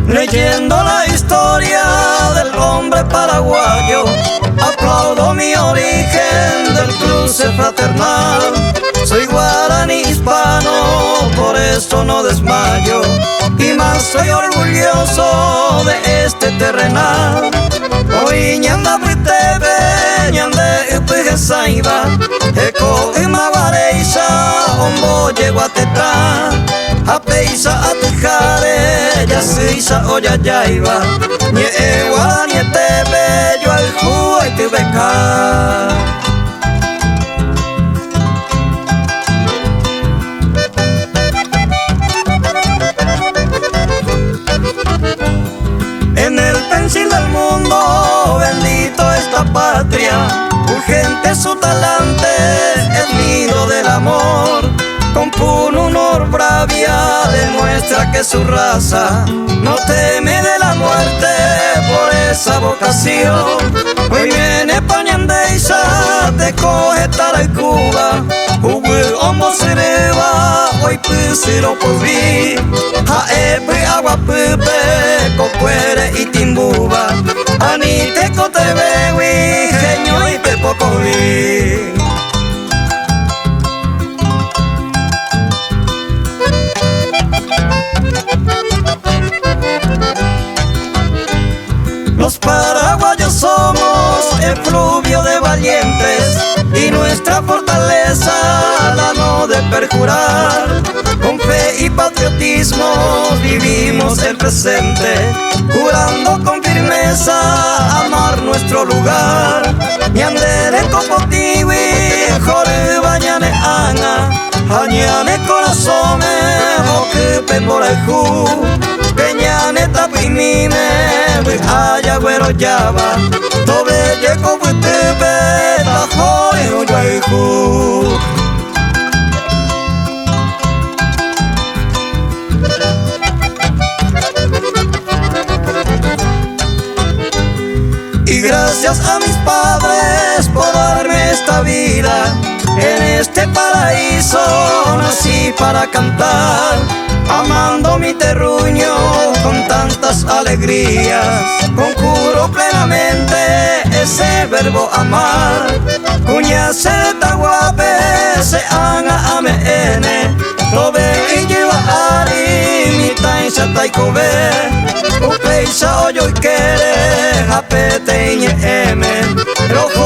Leyendo la historia del hombre paraguayo, aplaudo mi origen del cruce fraternal. Soy guaraní hispano, por eso no desmayo, y más soy orgulloso de este terrenal. Hoy ñanda buitebe, ñande upige saiba, eko imawareisa, ombo yeguatetra, apeisa atujare, yasisa oyayaiba, nye ewa nye tebe, yo al juay tibeka. En el pensil del mundo, bendito esta patria, urgente su talante, el nido del amor. Con puro honor bravia demuestra que su raza no teme de la muerte por esa vocación. Hoy viene pañandeisa, te coge tara y Cuba, hubu homo sereba, hoy pusiro pulvi, jaepe agua pupe, copuere y timbuba, anite cotebewi, genio y pepocovi. Los paraguayos somos efluvio de valientes y nuestra fortaleza la no de perjurar. Con fe y patriotismo vivimos el presente, jurando con firmeza amar nuestro lugar. Ñandere copotiwi, jore bañane ana, añane corazome, ocupe morejú, peñane tapinime, haya güero yaba, tobe yeco buitebe, tajoy uyaijú. Y gracias a mis padres por darme esta vida, en este paraíso nací para cantar, amando mi terruño con tantas alegrías. Conjuro plenamente ese verbo amar, cuña se taguape se anga amene, tobe y lleva ari mi tainsa taikobe, upeisa oyo y kere, japete y eme, rojo